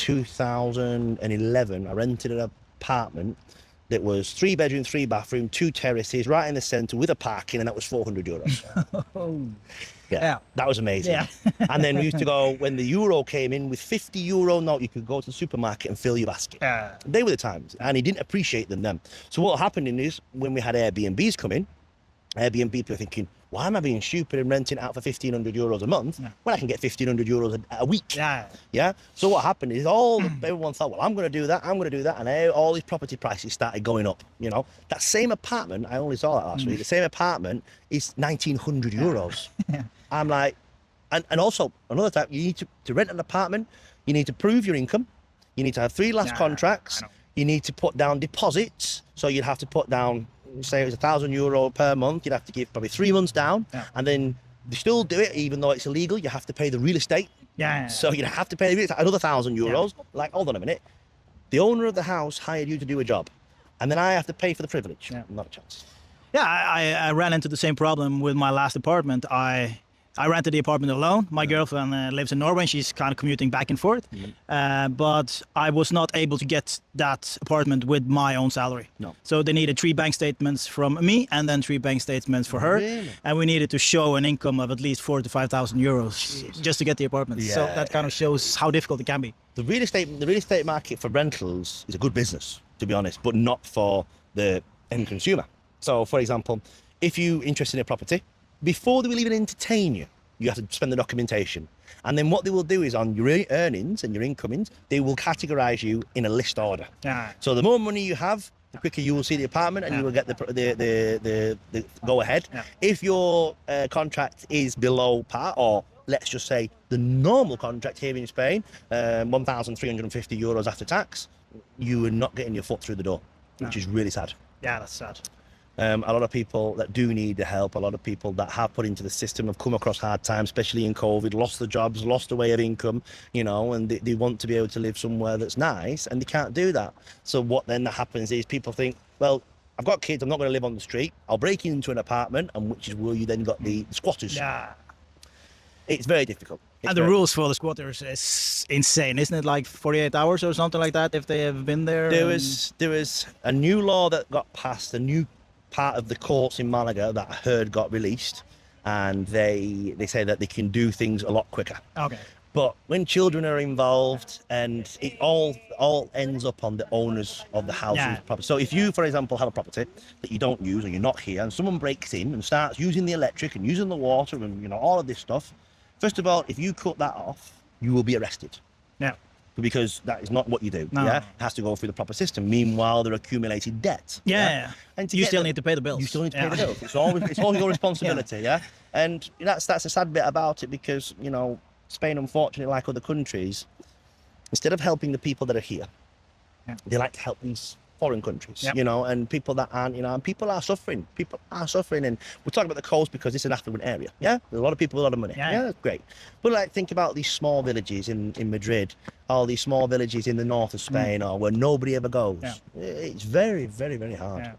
2011, I rented an apartment that was 3 bedroom, 3 bathroom, 2 terraces, right in the centre with a parking, and that was €400. Yeah, that was amazing. Yeah. And then we used to go, when the euro came in, with €50 note, you could go to the supermarket and fill your basket. They were the times, and he didn't appreciate them then. So what happened is, when we had Airbnbs come in, Airbnb people are thinking, why am I being stupid and renting out for €1,500 a month when I can get €1,500 a week? Yeah. So what happened is everyone thought, well, I'm going to do that, and all these property prices started going up. You know, that same apartment, I only saw that last week. The same apartment is €1,900. I'm like, and also another time, you need to rent an apartment. You need to prove your income. You need to have 3 last contracts. You need to put down deposits. So you'd have to put down, say it was €1,000 per month, you'd have to give probably 3 months down, and then they still do it even though it's illegal. You have to pay the real estate. So you'd have to pay another €1,000. Like, hold on a minute, the owner of the house hired you to do a job, and then I have to pay for the privilege. Not a chance. I ran into the same problem with my last apartment. I rented the apartment alone. My girlfriend lives in Norway. She's kind of commuting back and forth. But I was not able to get that apartment with my own salary. So they needed 3 bank statements from me and then 3 bank statements for her. And we needed to show an income of at least €4,000 to €5,000 just to get the apartment. So that kind of shows how difficult it can be. The real estate market for rentals is a good business, to be honest, but not for the end consumer. So, for example, if you're interested in a property, before they will even entertain you, you have to spend the documentation. And then what they will do is, on your earnings and your incomings, they will categorize you in a list order. So the more money you have, the quicker you will see the apartment, and you will get the go ahead. If your contract is below par, or let's just say the normal contract here in Spain, €1,350 after tax, you are not getting your foot through the door, which is really sad. Yeah, that's sad. A lot of people that do need the help, a lot of people that have put into the system have come across hard times, especially in COVID, lost the jobs, lost the way of income, you know, and they want to be able to live somewhere that's nice, and they can't do that. So what then happens is people think, well, I've got kids, I'm not going to live on the street, I'll break into an apartment, and which is where you then got the squatters. It's very difficult. And the rules for the squatters is insane, isn't it? Like 48 hours or something like that if they have been there? There was a new law that got passed, a new part of the courts in Malaga that I heard got released, and they say that they can do things a lot quicker. But when children are involved, and it all ends up on the owners of the house. So if you, for example, have a property that you don't use, or you're not here, and someone breaks in and starts using the electric and using the water and, you know, all of this stuff, first of all, if you cut that off, you will be arrested. Because that is not what you do. It has to go through the proper system. Meanwhile, they're accumulated debt. And you still need to pay the bills. You still need to pay the bills. It's all your responsibility. And that's a sad bit about it, because, you know, Spain, unfortunately, like other countries, instead of helping the people that are here, they like to help these foreign countries, you know, and people that aren't, you know, and people are suffering. And we're talking about the coast because it's an affluent area. There's a lot of people with a lot of money. That's great. But like, think about these small villages in Madrid, all these small villages in the north of Spain, or where nobody ever goes. It's very, very, very hard.